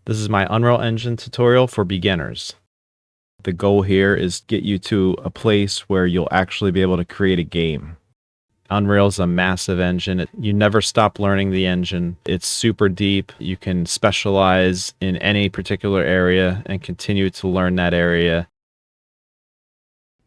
This is my Unreal Engine tutorial for beginners. The goal here is to get you to a place where you'll actually be able to create a game. Unreal is a massive engine. You never stop learning the engine. It's super deep. You can specialize in any particular area and continue to learn that area.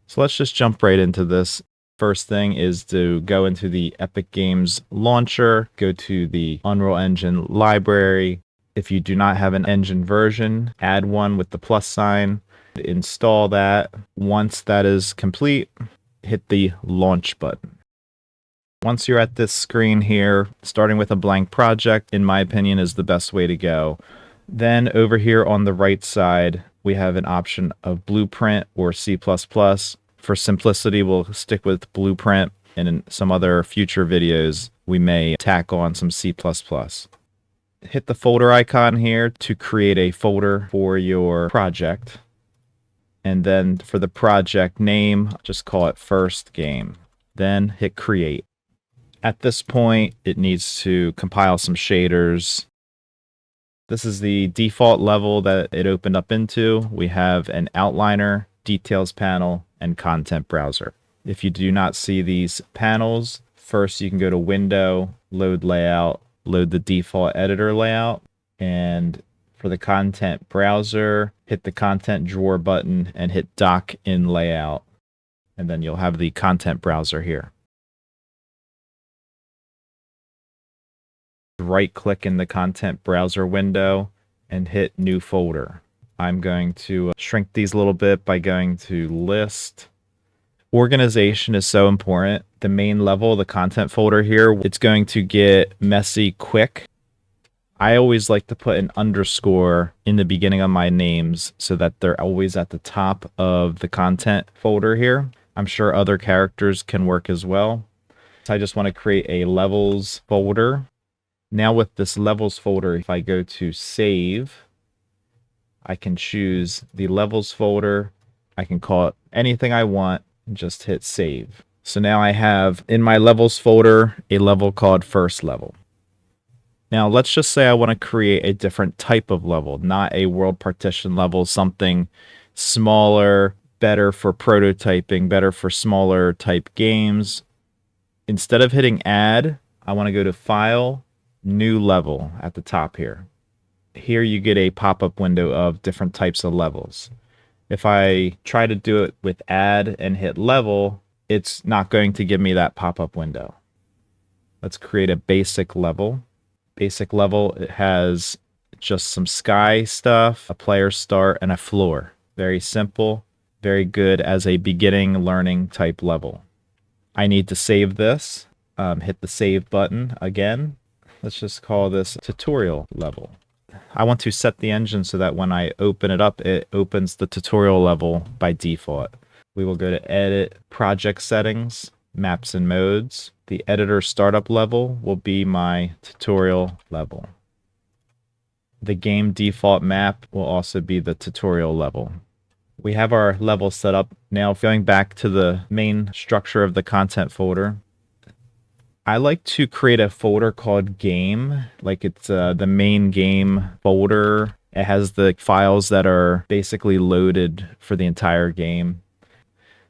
So let's just jump right into this. First thing is to go into the Epic Games launcher, go to the Unreal Engine library. If you do not have an engine version, add one with the plus sign, install that. Once that is complete, hit the launch button. Once you're at this screen here, starting with a blank project, in my opinion, is the best way to go. Then over here on the right side, we have an option of Blueprint or C++. For simplicity, we'll stick with Blueprint, and in some other future videos, we may tack on some C++. Hit the folder icon here to create a folder for your project. And then for the project name, just call it First Game. Then hit Create. At this point, it needs to compile some shaders. This is the default level that it opened up into. We have an outliner, details panel, and content browser. If you do not see these panels, first you can go to Window, Load Layout, load the default editor layout, and for the content browser, hit the content drawer button and hit Dock in Layout, and then you'll have the content browser here. Right-click in the content browser window and hit New Folder. I'm going to shrink these a little bit by going to List. Organization is so important. The main level, the content folder here, it's going to get messy quick. I always like to put an underscore in the beginning of my names so that they're always at the top of the content folder here. I'm sure other characters can work as well. So I just want to create a levels folder. Now with this levels folder, if I go to save, I can choose the levels folder. I can call it anything I want and just hit save. So now I have in my levels folder a level called First Level. Now let's just say I want to create a different type of level, not a world partition level, something smaller, better for prototyping, better for smaller type games. Instead of hitting add, I want to go to File, New Level at the top here. Here you get a pop-up window of different types of levels. If I try to do it with add and hit level, it's not going to give me that pop-up window. Let's create a basic level. Basic level, it has just some sky stuff, a player start, and a floor. Very simple, very good as a beginning learning type level. I need to save this. Hit the save button again. Let's just call this tutorial level. I want to set the engine so that when I open it up, it opens the tutorial level by default. We will go to Edit, Project Settings, Maps and Modes. The editor startup level will be my tutorial level. The game default map will also be the tutorial level. We have our level set up. Now going back to the main structure of the content folder, I like to create a folder called Game, like it's the main game folder. It has the files that are basically loaded for the entire game.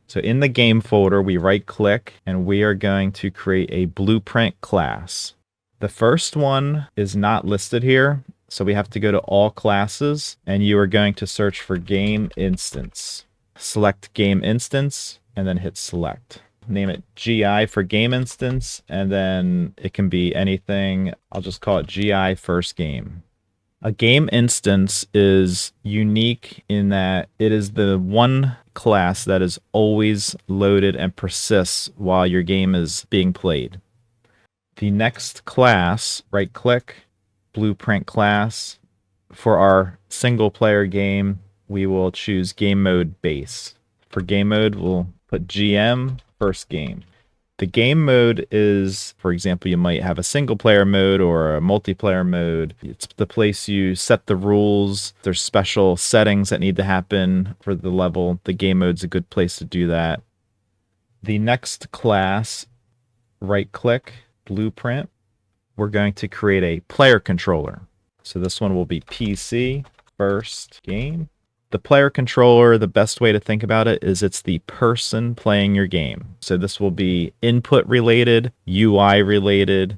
So in the game folder, we right-click and we are going to create a Blueprint class. The first one is not listed here, so we have to go to All Classes, and you are going to search for Game Instance. Select Game Instance, and then hit Select. Name it GI for Game Instance, and then it can be anything. I'll just call it GI First Game. A game instance is unique in that it is the one class that is always loaded and persists while your game is being played. The next class, right-click, Blueprint class. For our single-player game, we will choose Game Mode Base. For game mode, we'll put GM First Game. The game mode is, for example, you might have a single player mode or a multiplayer mode. It's the place you set the rules. There's special settings that need to happen for the level. The game mode's a good place to do that. The next class, right click, Blueprint. We're going to create a player controller. So this one will be PC, first game. The player controller, the best way to think about it is it's the person playing your game. So this will be input related, UI related.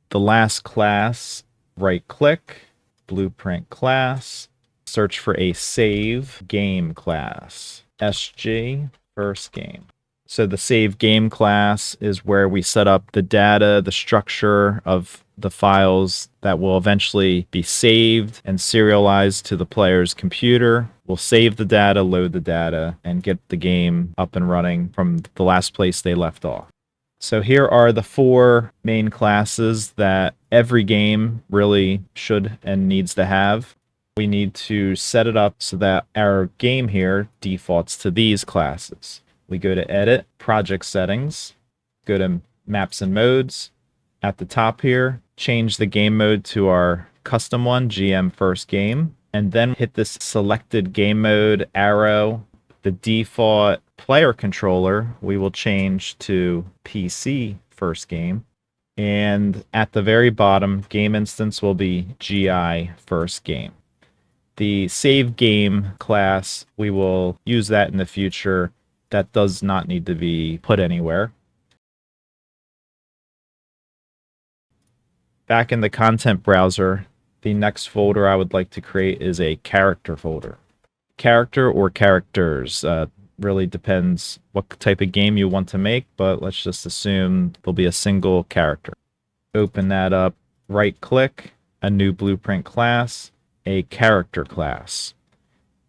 The last class, right click, blueprint class, search for a save game class, SG, first game. So the save game class is where we set up the data, the structure of the files that will eventually be saved and serialized to the player's computer. We'll save the data, load the data, and get the game up and running from the last place they left off. So here are the 4 main classes that every game really should and needs to have. We need to set it up so that our game here defaults to these classes. We go to Edit, Project Settings, go to Maps and Modes. At the top here, change the game mode to our custom one, GM First Game, and then hit this selected game mode arrow. The default player controller, we will change to PC First Game. And at the very bottom, game instance will be GI First Game. The save game class, we will use that in the future. That does not need to be put anywhere. Back in the content browser, the next folder I would like to create is a character folder. Character or characters, really depends what type of game you want to make, but let's just assume there'll be a single character. Open that up, right click, a new blueprint class, a character class.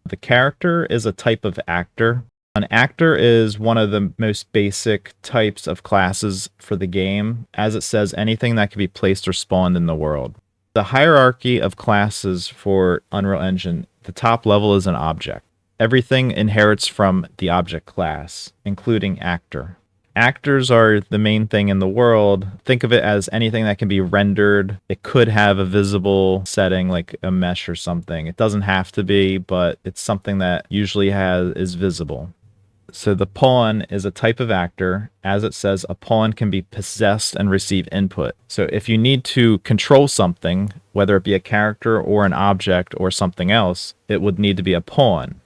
The character is a type of actor. An actor is one of the most basic types of classes for the game. As it says, anything that can be placed or spawned in the world. The hierarchy of classes for Unreal Engine, the top level is an object. Everything inherits from the object class, including actor. Actors are the main thing in the world. Think of it as anything that can be rendered. It could have a visible setting like a mesh or something. It doesn't have to be, but it's something that usually is visible. So the pawn is a type of actor. As it says, a pawn can be possessed and receive input. So if you need to control something, whether it be a character or an object or something else, it would need to be a pawn.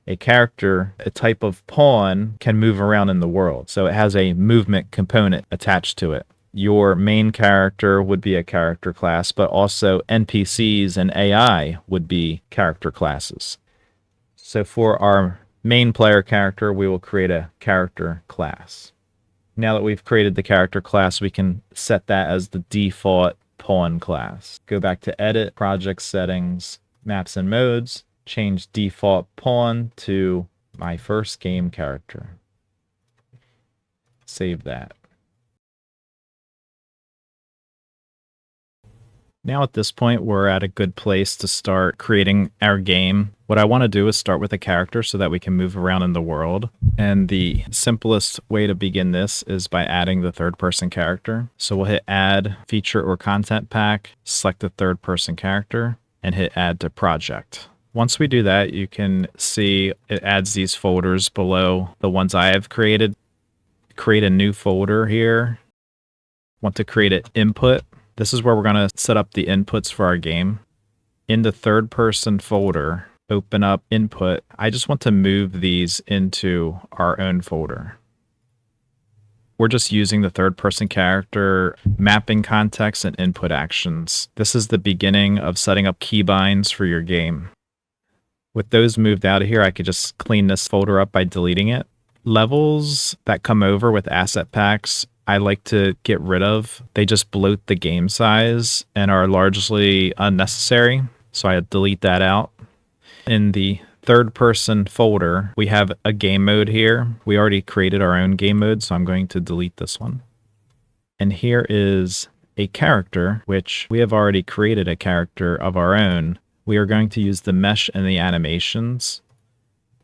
A character, a type of pawn, can move around in the world. So it has a movement component attached to it. Your main character would be a character class, but also NPCs and AI would be character classes. So for our main player character, we will create a character class. Now that we've created the character class, we can set that as the default pawn class. Go back to Edit, Project Settings, Maps and Modes, change default pawn to my first game character. Save that. Now at this point, we're at a good place to start creating our game. What I want to do is start with a character so that we can move around in the world. And the simplest way to begin this is by adding the third-person character. So we'll hit Add Feature or Content Pack, select the third-person character, and hit Add to Project. Once we do that, you can see it adds these folders below the ones I have created. Create a new folder here. Want to create an input. This is where we're going to set up the inputs for our game. In the third person folder, open up input. I just want to move these into our own folder. We're just using the third person character, mapping context, and input actions. This is the beginning of setting up keybinds for your game. With those moved out of here, I could just clean this folder up by deleting it. Levels that come over with asset packs, I like to get rid of. They just bloat the game size and are largely unnecessary, so I delete that out. In the third person folder, we have a game mode here. We already created our own game mode, so I'm going to delete this one. And here is a character, which we have already created a character of our own. We are going to use the mesh and the animations.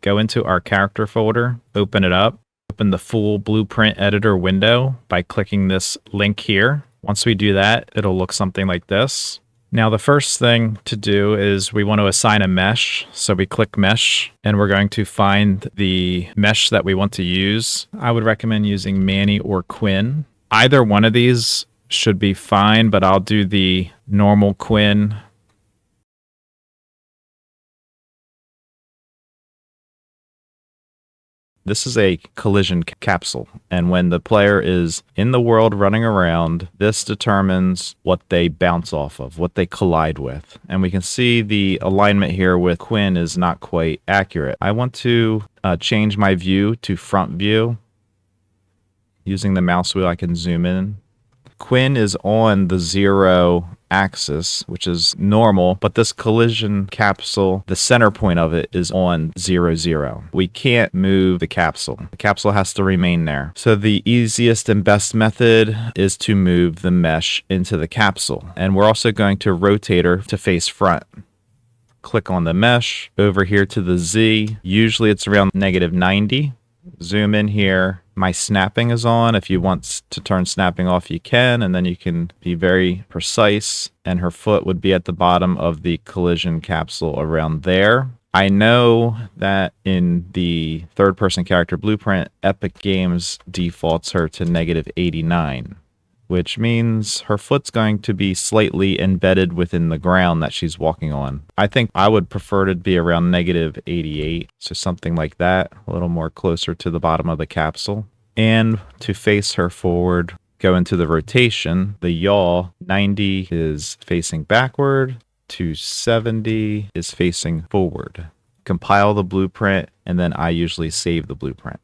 Go into our character folder, open it up. Open the full blueprint editor window by clicking this link here. Once we do that, it'll look something like this. Now the first thing to do is we want to assign a mesh. So we click mesh and we're going to find the mesh that we want to use. I would recommend using Manny or Quinn. Either one of these should be fine, but I'll do the normal Quinn. This is a collision capsule, and when the player is in the world running around, this determines what they bounce off of, what they collide with. And we can see the alignment here with Quinn is not quite accurate. I want to change my view to front view. Using the mouse wheel, I can zoom in. Quinn is on the 0 axis, which is normal, but this collision capsule, the center point of it is on 0, 0. We can't move the capsule. The capsule has to remain there. So the easiest and best method is to move the mesh into the capsule. And we're also going to rotate her to face front. Click on the mesh, over here to the Z. Usually it's around -90. Zoom in here. My snapping is on. If you want to turn snapping off, you can, and then you can be very precise. And her foot would be at the bottom of the collision capsule around there. I know that in the third-person character blueprint, Epic Games defaults her to -89. Which means her foot's going to be slightly embedded within the ground that she's walking on. I think I would prefer to be around -88, so something like that, a little more closer to the bottom of the capsule. And to face her forward, go into the rotation. The yaw, 90 is facing backward, 270 is facing forward. Compile the blueprint, and then I usually save the blueprint.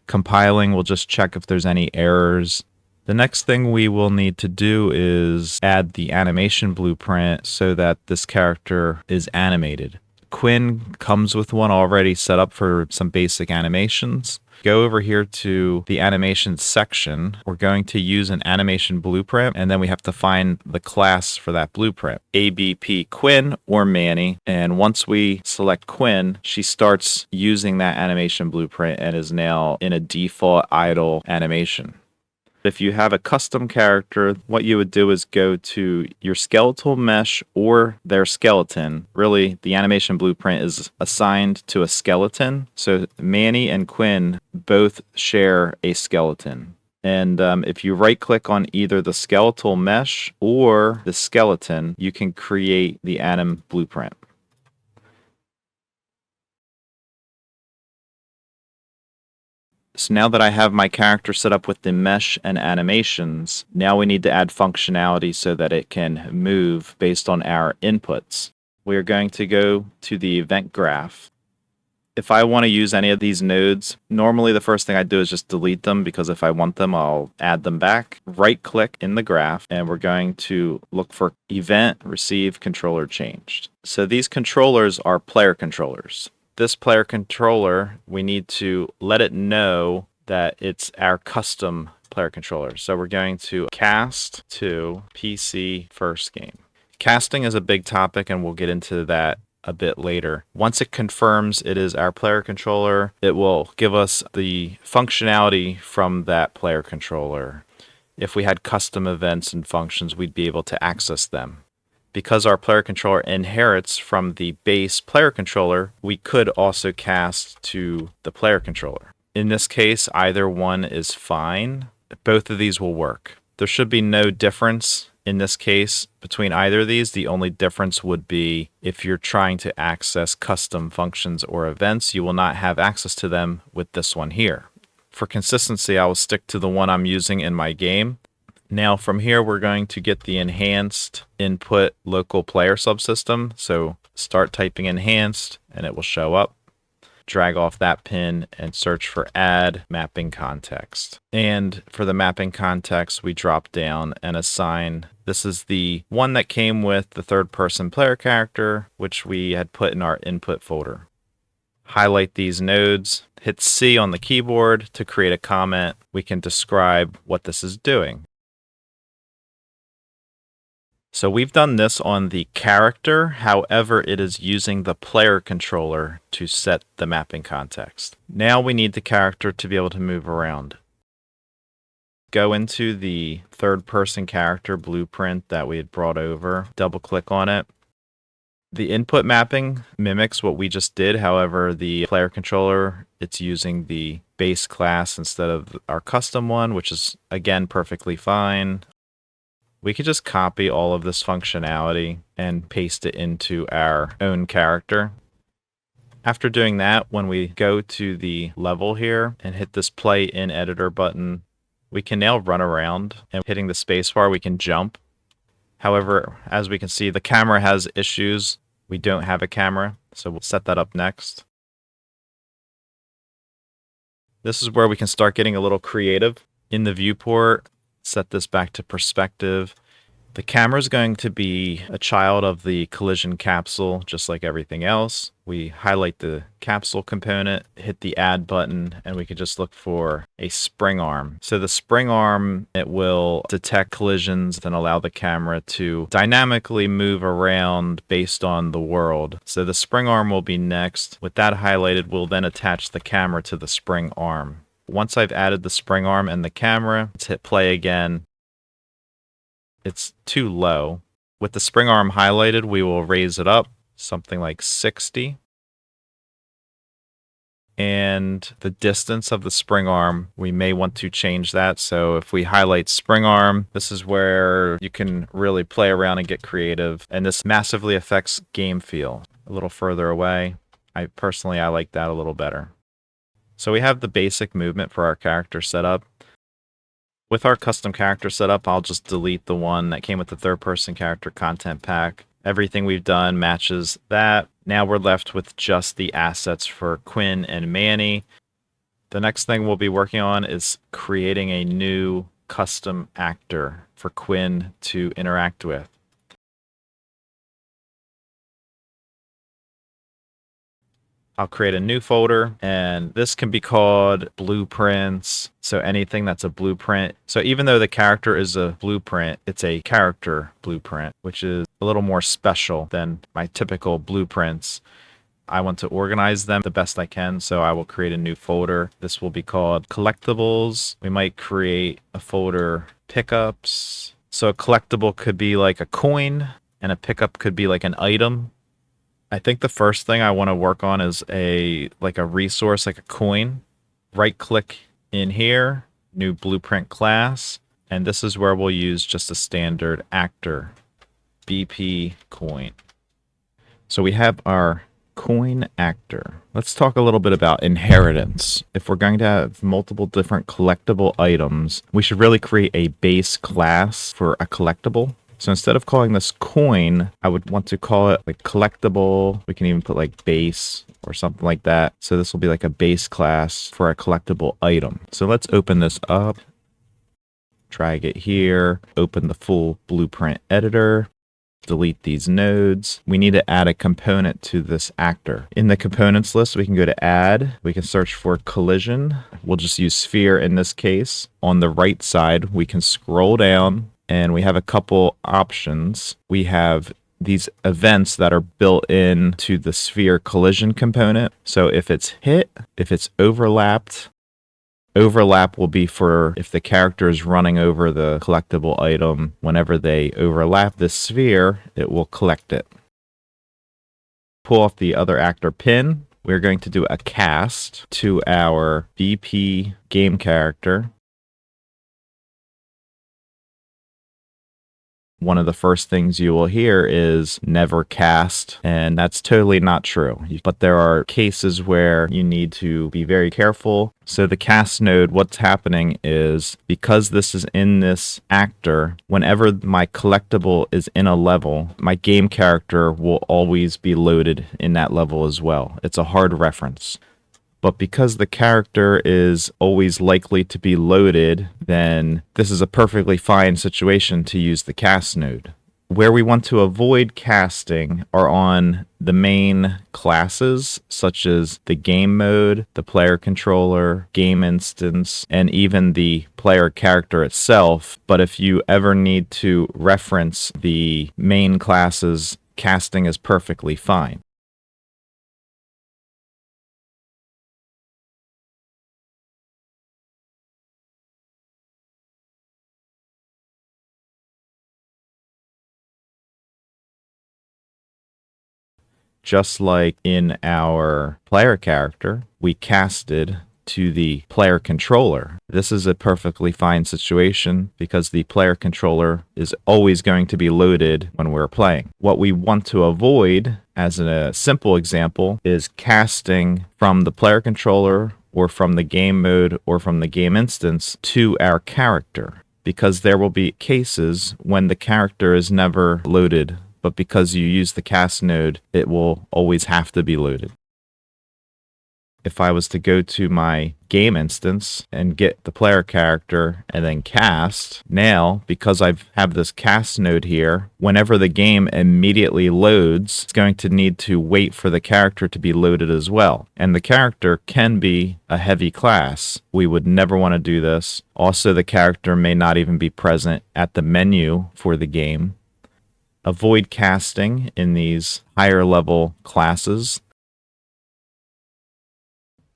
Compiling will just check if there's any errors. The next thing we will need to do is add the animation blueprint so that this character is animated. Quinn comes with one already set up for some basic animations. Go over here to the animation section. We're going to use an animation blueprint, and then we have to find the class for that blueprint. ABP Quinn or Manny. And once we select Quinn, she starts using that animation blueprint and is now in a default idle animation. If you have a custom character, what you would do is go to your skeletal mesh or their skeleton. Really, the animation blueprint is assigned to a skeleton. So Manny and Quinn both share a skeleton. And if you right-click on either the skeletal mesh or the skeleton, you can create the anim blueprint. So now that I have my character set up with the mesh and animations, now we need to add functionality so that it can move based on our inputs. We are going to go to the event graph. If I want to use any of these nodes, normally the first thing I do is just delete them, because if I want them, I'll add them back. Right-click in the graph, and we're going to look for event, receive, controller changed. So these controllers are player controllers. This player controller, we need to let it know that it's our custom player controller. So we're going to cast to PC first game. Casting is a big topic, and we'll get into that a bit later. Once it confirms it is our player controller, it will give us the functionality from that player controller. If we had custom events and functions, we'd be able to access them. Because our player controller inherits from the base player controller, we could also cast to the player controller. In this case, either one is fine. Both of these will work. There should be no difference in this case between either of these. The only difference would be if you're trying to access custom functions or events, you will not have access to them with this one here. For consistency, I will stick to the one I'm using in my game. Now from here, we're going to get the enhanced input local player subsystem. So start typing enhanced and it will show up. Drag off that pin and search for add mapping context. And for the mapping context, we drop down and assign. This is the one that came with the third person player character, which we had put in our input folder. Highlight these nodes, hit C on the keyboard to create a comment. We can describe what this is doing. So we've done this on the character, however, it is using the player controller to set the mapping context. Now we need the character to be able to move around. Go into the third-person character blueprint that we had brought over, double-click on it. The input mapping mimics what we just did, however, the player controller, it's using the base class instead of our custom one, which is, again, perfectly fine. We could just copy all of this functionality and paste it into our own character. After doing that, when we go to the level here and hit this play in editor button, we can now run around, and hitting the spacebar we can jump. However, as we can see, the camera has issues. We don't have a camera, so we'll set that up next. This is where we can start getting a little creative. In the viewport, set this back to perspective. The camera is going to be a child of the collision capsule, just like everything else. We highlight the capsule component, hit the add button, and we can just look for a spring arm. So the spring arm, it will detect collisions and allow the camera to dynamically move around based on the world. So the spring arm will be next. With that highlighted, we'll then attach the camera to the spring arm. Once I've added the spring arm and the camera, let's hit play again. It's too low. With the spring arm highlighted, we will raise it up, something like 60. And the distance of the spring arm, we may want to change that. So if we highlight spring arm, this is where you can really play around and get creative. And this massively affects game feel. A little further away, I like that a little better. So we have the basic movement for our character set up. With our custom character setup, I'll just delete the one that came with the third-person character content pack. Everything we've done matches that. Now we're left with just the assets for Quinn and Manny. The next thing we'll be working on is creating a new custom actor for Quinn to interact with. I'll create a new folder, and this can be called blueprints. So anything that's a blueprint. So even though the character is a blueprint, it's a character blueprint, which is a little more special than my typical blueprints. I want to organize them the best I can, so I will create a new folder. This will be called collectibles. We might create a folder pickups. So a collectible could be like a coin, and a pickup could be like an item. I think the first thing I want to work on is a resource, like a coin. Right click in here, new blueprint class, and this is where we'll use just a standard actor, BP coin. So we have our coin actor. Let's talk a little bit about inheritance. If we're going to have multiple different collectible items, we should really create a base class for a collectible. So instead of calling this coin, I would want to call it like collectible. We can even put like base or something like that. So this will be like a base class for a collectible item. So let's open this up. Drag it here. Open the full blueprint editor. Delete these nodes. We need to add a component to this actor. In the components list, we can go to add. We can search for collision. We'll just use sphere in this case. On the right side, we can scroll down, and we have a couple options. We have these events that are built into the sphere collision component. So if it's hit, if it's overlapped, overlap will be for if the character is running over the collectible item. Whenever they overlap the sphere, it will collect it. Pull off the other actor pin. We're going to do a cast to our BP game character. One of the first things you will hear is never cast, and that's totally not true. But there are cases where you need to be very careful. So the cast node, what's happening is, because this is in this actor, whenever my collectible is in a level, my game character will always be loaded in that level as well. It's a hard reference. But because the character is always likely to be loaded, then this is a perfectly fine situation to use the cast node. Where we want to avoid casting are on the main classes, such as the game mode, the player controller, game instance, and even the player character itself. But if you ever need to reference the main classes, casting is perfectly fine. Just like in our player character, we casted to the player controller. This is a perfectly fine situation because the player controller is always going to be loaded when we're playing. What we want to avoid, as a simple example, is casting from the player controller or from the game mode or from the game instance to our character, because there will be cases when the character is never loaded, but because you use the cast node, it will always have to be loaded. If I was to go to my game instance and get the player character and then cast, now, because I have this cast node here, whenever the game immediately loads, it's going to need to wait for the character to be loaded as well. And the character can be a heavy class. We would never want to do this. Also, the character may not even be present at the menu for the game. Avoid casting in these higher level classes.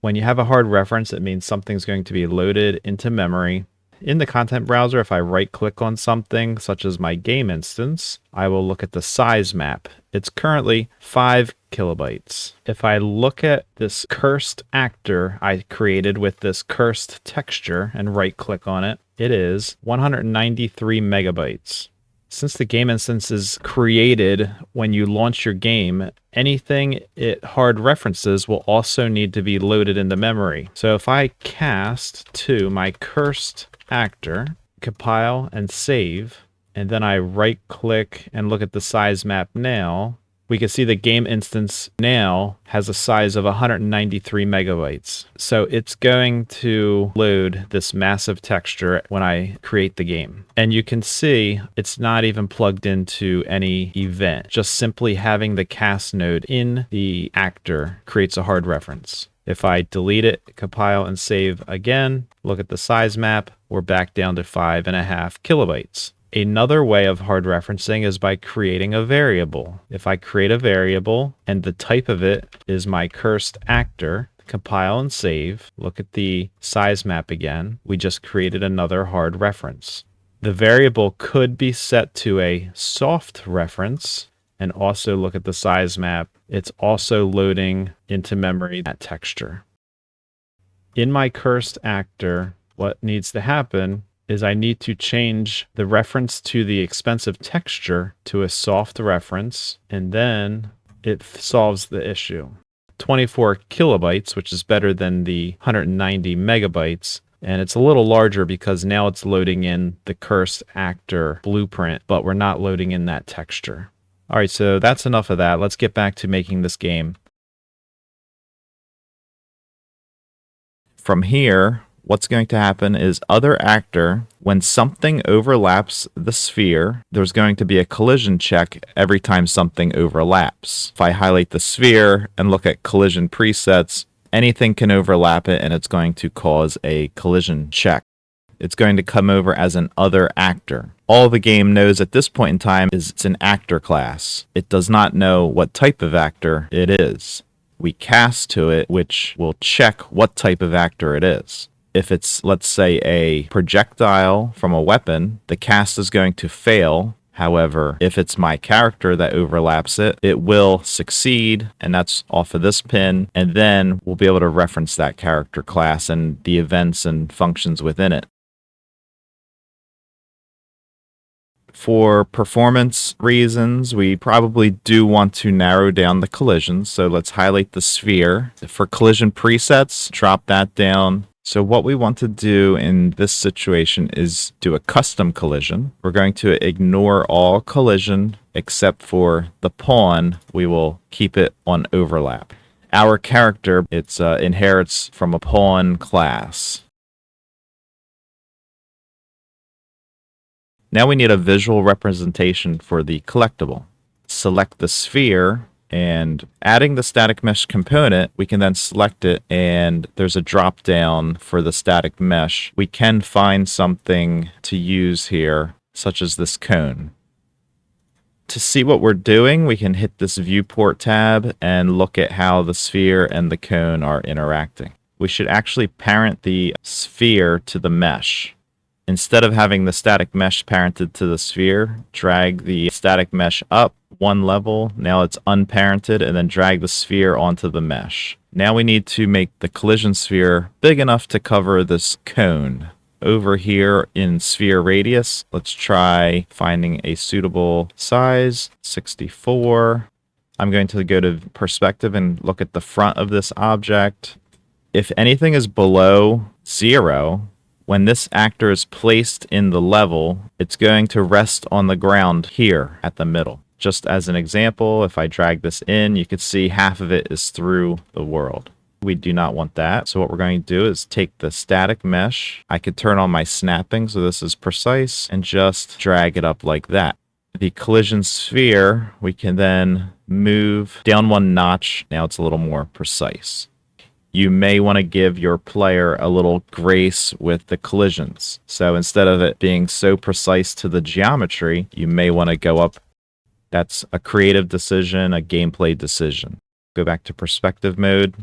When you have a hard reference, it means something's going to be loaded into memory. In the content browser, if I right-click on something, such as my game instance, I will look at the size map. It's currently 5 kilobytes. If I look at this cursed actor I created with this cursed texture and right-click on it, it is 193 megabytes. Since the game instance is created when you launch your game, anything it hard references will also need to be loaded into memory. So if I cast to my cursed actor, compile and save, and then I right click and look at the size map now, we can see the game instance now has a size of 193 megabytes. So it's going to load this massive texture when I create the game. And you can see it's not even plugged into any event. Just simply having the cast node in the actor creates a hard reference. If I delete it, compile and save again, look at the size map, we're back down to 5.5 kilobytes. Another way of hard referencing is by creating a variable. If I create a variable and the type of it is my cursed actor, compile and save, look at the size map again, we just created another hard reference. The variable could be set to a soft reference, and also look at the size map. It's also loading into memory that texture. In my cursed actor, what needs to happen is I need to change the reference to the expensive texture to a soft reference, and then it solves the issue. 24 kilobytes, which is better than the 190 megabytes, and it's a little larger because now it's loading in the cursed actor blueprint, but we're not loading in that texture. All right, so that's enough of that. Let's get back to making this game. From here, what's going to happen is other actor, when something overlaps the sphere, there's going to be a collision check every time something overlaps. If I highlight the sphere and look at collision presets, anything can overlap it and it's going to cause a collision check. It's going to come over as an other actor. All the game knows at this point in time is it's an actor class. It does not know what type of actor it is. We cast to it, which will check what type of actor it is. If it's, let's say, a projectile from a weapon, the cast is going to fail. However, if it's my character that overlaps it, it will succeed, and that's off of this pin, and then we'll be able to reference that character class and the events and functions within it. For performance reasons, we probably do want to narrow down the collisions, so let's highlight the sphere. For collision presets, drop that down. So what we want to do in this situation is do a custom collision. We're going to ignore all collision except for the pawn. We will keep it on overlap. Our character, it inherits from a pawn class. Now we need a visual representation for the collectible. Select the sphere, and adding the static mesh component, we can then select it, and there's a drop down for the static mesh. We can find something to use here, such as this cone. To see what we're doing, we can hit this viewport tab and look at how the sphere and the cone are interacting. We should actually parent the sphere to the mesh. Instead of having the static mesh parented to the sphere, drag the static mesh up one level. Now it's unparented, and then drag the sphere onto the mesh. Now we need to make the collision sphere big enough to cover this cone. Over here in sphere radius, let's try finding a suitable size, 64. I'm going to go to perspective and look at the front of this object. If anything is below 0, when this actor is placed in the level, it's going to rest on the ground here at the middle. Just as an example, if I drag this in, you can see half of it is through the world. We do not want that. So what we're going to do is take the static mesh. I could turn on my snapping so this is precise and just drag it up like that. The collision sphere, we can then move down one notch. Now it's a little more precise. You may want to give your player a little grace with the collisions. So instead of it being so precise to the geometry, you may want to go up. That's a creative decision, a gameplay decision. Go back to perspective mode.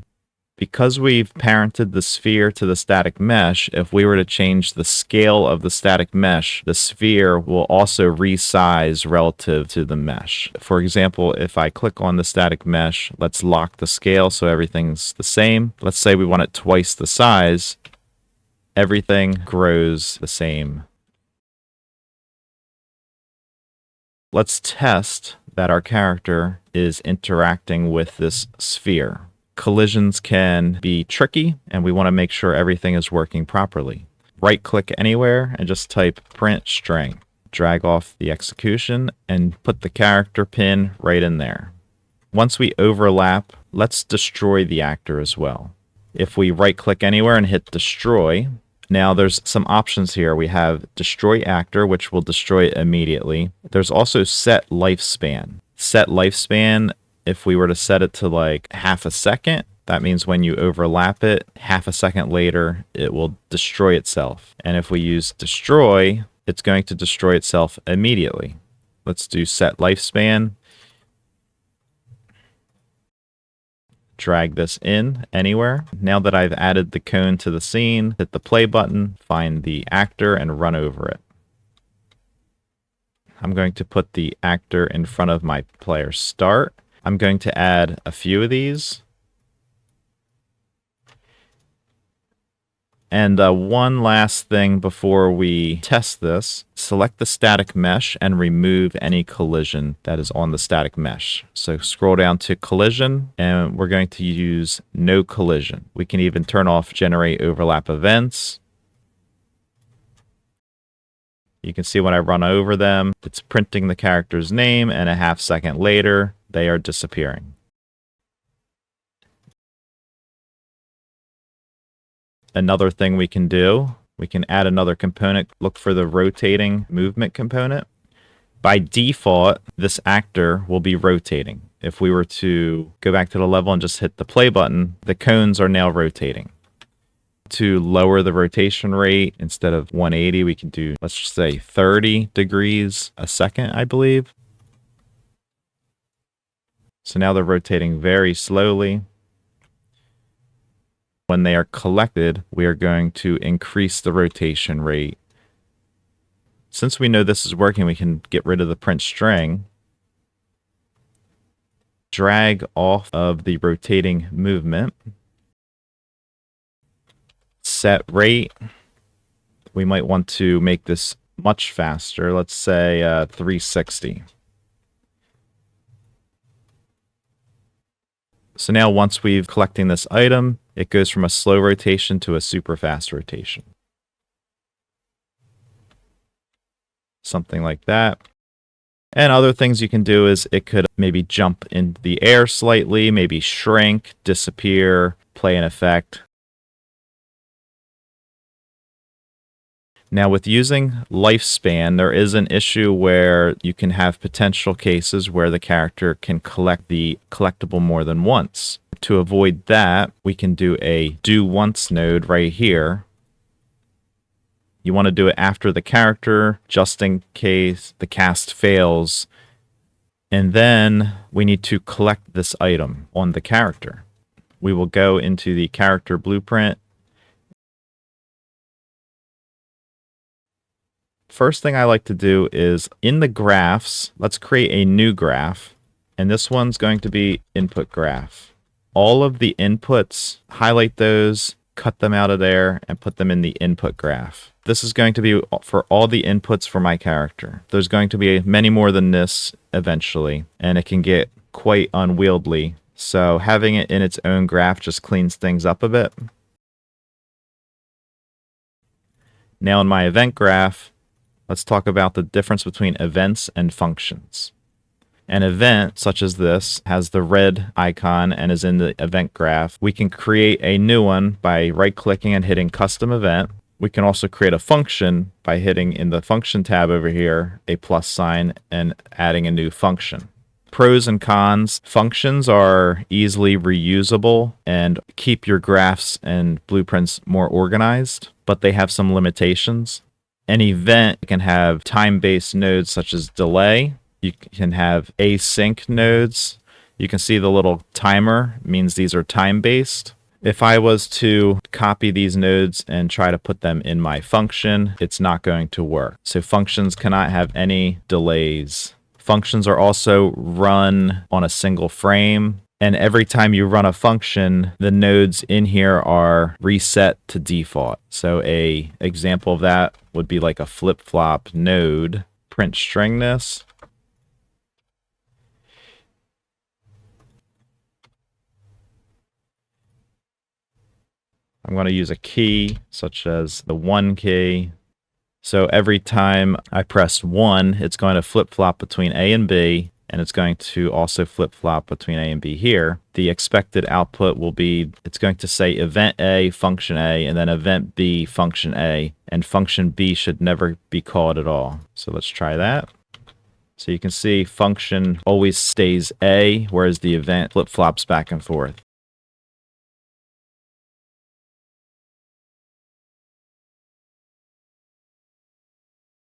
Because we've parented the sphere to the static mesh, if we were to change the scale of the static mesh, the sphere will also resize relative to the mesh. For example, if I click on the static mesh, let's lock the scale so everything's the same. Let's say we want it twice the size. Everything grows the same. Let's test that our character is interacting with this sphere. Collisions can be tricky, and we want to make sure everything is working properly. Right-click anywhere and just type print string. Drag off the execution and put the character pin right in there. Once we overlap, let's destroy the actor as well. If we right-click anywhere and hit destroy, now there's some options here. We have destroy actor, which will destroy it immediately. There's also set lifespan. Set lifespan, if we were to set it to like half a second, that means when you overlap it, half a second later, it will destroy itself. And if we use destroy, it's going to destroy itself immediately. Let's do set lifespan. Drag this in anywhere. Now that I've added the cone to the scene, hit the play button, find the actor, and run over it. I'm going to put the actor in front of my player start. I'm going to add a few of these. And one last thing before we test this, select the static mesh and remove any collision that is on the static mesh. So scroll down to collision, and we're going to use no collision. We can even turn off generate overlap events. You can see when I run over them, it's printing the character's name, and a half second later, they are disappearing. Another thing we can do, we can add another component, look for the rotating movement component. By default, this actor will be rotating. If we were to go back to the level and just hit the play button, the cones are now rotating. To lower the rotation rate, instead of 180, we can do, let's just say 30 degrees a second, I believe. So now they're rotating very slowly. When they are collected, we are going to increase the rotation rate. Since we know this is working, we can get rid of the print string. Drag off of the rotating movement. Set rate. We might want to make this much faster. Let's say 360. So now once we've collecting this item, it goes from a slow rotation to a super fast rotation. Something like that. And other things you can do is it could maybe jump in the air slightly, maybe shrink, disappear, play an effect. Now with using lifespan, there is an issue where you can have potential cases where the character can collect the collectible more than once. To avoid that, we can do a do once node right here. You want to do it after the character, just in case the cast fails. And then we need to collect this item on the character. We will go into the character blueprint. First thing I like to do is in the graphs, let's create a new graph. And this one's going to be input graph. All of the inputs, highlight those, cut them out of there, and put them in the input graph. This is going to be for all the inputs for my character. There's going to be many more than this eventually, and it can get quite unwieldy. So having it in its own graph just cleans things up a bit. Now in my event graph, let's talk about the difference between events and functions. An event, such as this, has the red icon and is in the event graph. We can create a new one by right-clicking and hitting Custom Event. We can also create a function by hitting in the Function tab over here, a plus sign, and adding a new function. Pros and cons. Functions are easily reusable and keep your graphs and blueprints more organized, but they have some limitations. An event can have time-based nodes such as delay. You can have async nodes. You can see the little timer means these are time-based. If I was to copy these nodes and try to put them in my function, it's not going to work. So functions cannot have any delays. Functions are also run on a single frame. And every time you run a function, the nodes in here are reset to default. So a example of that would be like a flip-flop node. Print string this. I'm going to use a key, such as the 1 key. So every time I press 1, it's going to flip-flop between A and B, and it's going to also flip-flop between A and B here. The expected output will be, it's going to say event A, function A, and then event B, function A, and function B should never be called at all. So let's try that. So you can see function always stays A, whereas the event flip-flops back and forth.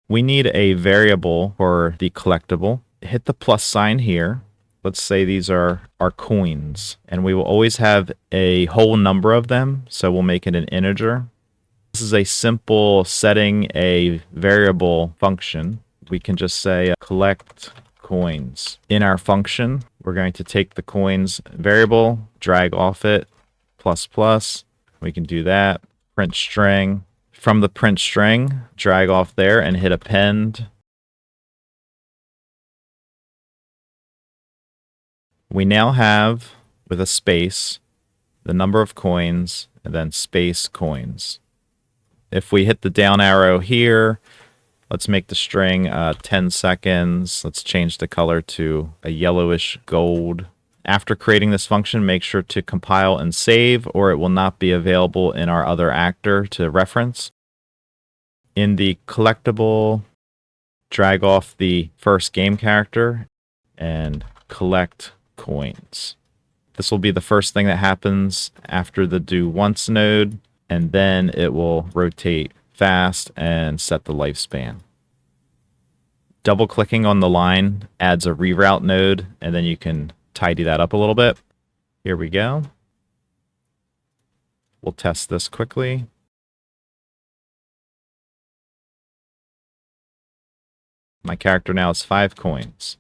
We need a variable for the collectible. Hit the plus sign here. Let's say these are our coins, and we will always have a whole number of them, so we'll make it an integer. This is a simple setting a variable function. We can just say collect coins. In our function, we're going to take the coins variable, drag off it, plus plus. We can do that. Print string. From the print string, drag off there and hit append. We now have, with a space, the number of coins, and then space coins. If we hit the down arrow here, let's make the string 10 seconds. Let's change the color to a yellowish gold. After creating this function, make sure to compile and save, or it will not be available in our other actor to reference. In the collectible, drag off the first game character and collect coins. This will be the first thing that happens after the do once node, and then it will rotate fast and set the lifespan. Double clicking on the line adds a reroute node, and then you can tidy that up a little bit. Here we go. We'll test this quickly. My character now has 5 coins.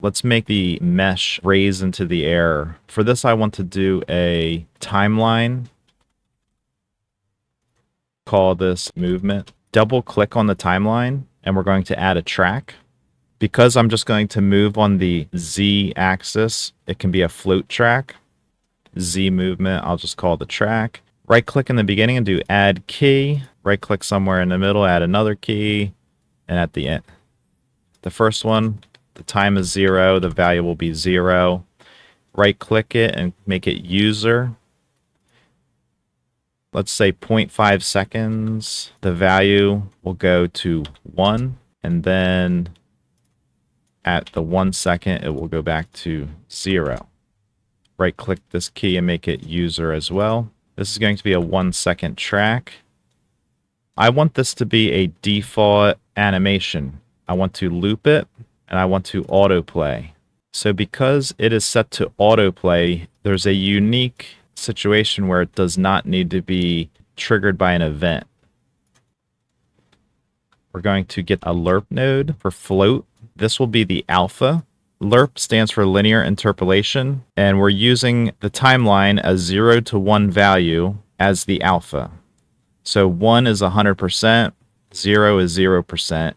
Let's make the mesh raise into the air. For this, I want to do a timeline. Call this movement. Double click on the timeline, and we're going to add a track. Because I'm just going to move on the Z axis, it can be a float track. Z movement, I'll just call the track. Right click in the beginning and do add key. Right click somewhere in the middle, add another key. And at the end, the first one, the time is 0, the value will be 0. Right click it and make it user. Let's say 0.5 seconds. The value will go to 1. And then at the 1 second, it will go back to 0. Right click this key and make it user as well. This is going to be a 1 second track. I want this to be a default animation. I want to loop it, and I want to autoplay. So because it is set to autoplay, there's a unique situation where it does not need to be triggered by an event. We're going to get a lerp node for float. This will be the alpha. Lerp stands for linear interpolation, and we're using the timeline as 0 to 1 value as the alpha. So 1 is 100%, 0 is 0%.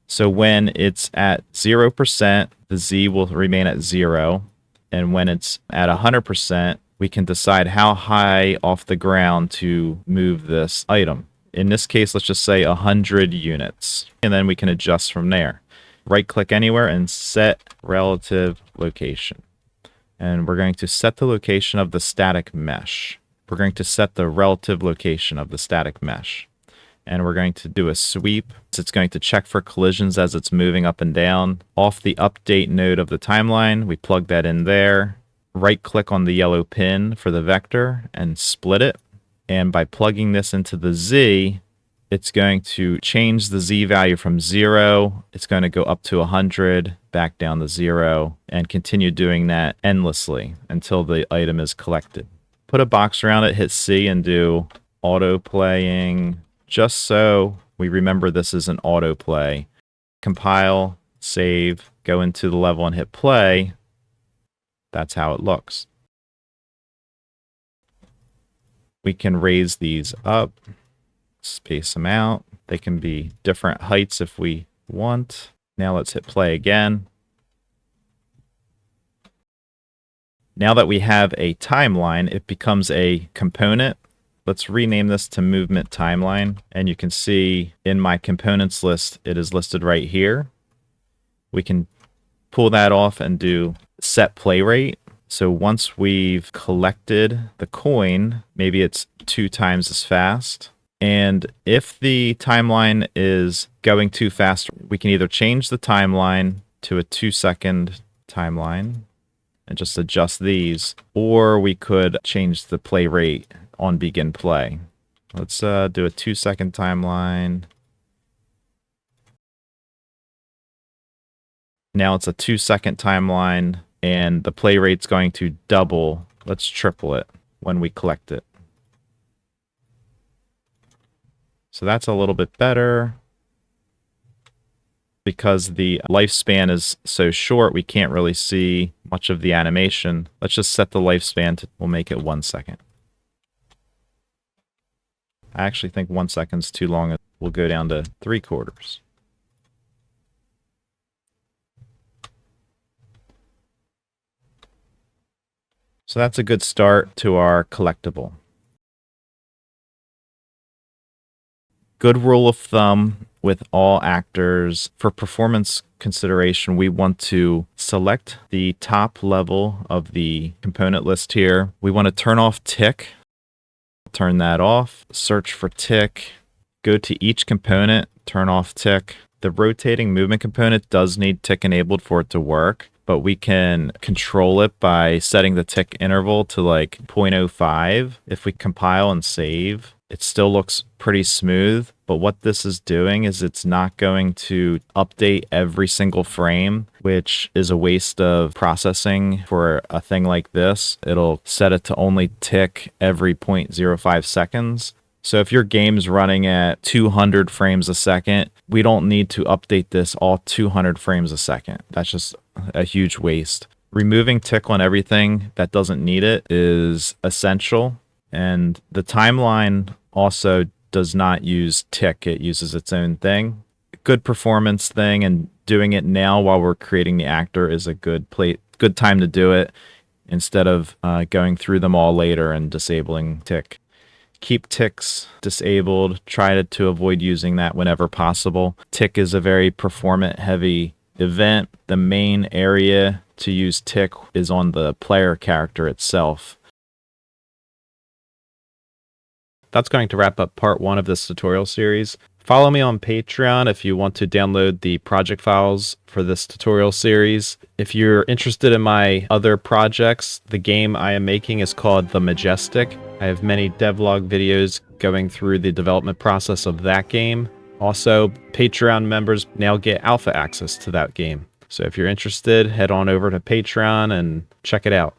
So when it's at 0%, the z will remain at 0. And when it's at 100%, we can decide how high off the ground to move this item. In this case, let's just say 100 units. And then we can adjust from there. Right-click anywhere and set relative location. And we're going to set the location of the static mesh. We're going to set the relative location of the static mesh. And we're going to do a sweep. It's going to check for collisions as it's moving up and down. Off the update node of the timeline, we plug that in there. Right-click on the yellow pin for the vector and split it. And by plugging this into the z, it's going to change the z value from 0. It's going to go up to 100, back down to 0, and continue doing that endlessly until the item is collected. Put a box around it, hit C, and do auto-playing, just so we remember this is an autoplay. Compile, save, go into the level and hit play. That's how it looks. We can raise these up, space them out. They can be different heights if we want. Now let's hit play again. Now that we have a timeline, it becomes a component. Let's rename this to movement timeline. And you can see in my components list, it is listed right here. We can pull that off and do set play rate. So once we've collected the coin, maybe it's 2 times as fast. And if the timeline is going too fast, we can either change the timeline to a 2-second timeline and just adjust these, or we could change the play rate on begin play. Let's do a 2-second timeline. Now it's a 2-second timeline, and the play rate's going to double. Let's triple it when we collect it. So that's a little bit better. Because the lifespan is so short, we can't really see much of the animation. Let's just set the lifespan to, we'll make it 1 second. I actually think 1 second's too long. We'll go down to 3/4. So that's a good start to our collectible. Good rule of thumb with all actors, for performance consideration, we want to select the top level of the component list here. We want to turn off tick. Turn that off. Search for tick. Go to each component. Turn off tick. The rotating movement component does need tick enabled for it to work, but we can control it by setting the tick interval to like 0.05. If we compile and save, it still looks pretty smooth, but what this is doing is it's not going to update every single frame, which is a waste of processing for a thing like this. It'll set it to only tick every 0.05 seconds. So if your game's running at 200 frames a second, we don't need to update this all 200 frames a second. That's just a huge waste. Removing tick on everything that doesn't need it is essential. And the timeline also does not use tick. It uses its own thing. Good performance thing, and doing it now while we're creating the actor is a good time to do it instead of going through them all later and disabling tick. Keep ticks disabled. Try to avoid using that whenever possible. Tick is a very performant heavy event. The main area to use tick is on the player character itself. That's going to wrap up part 1 of this tutorial series. Follow me on Patreon if you want to download the project files for this tutorial series. If you're interested in my other projects, the game I am making is called The Majestic. I have many devlog videos going through the development process of that game. Also, Patreon members now get alpha access to that game. So if you're interested, head on over to Patreon and check it out.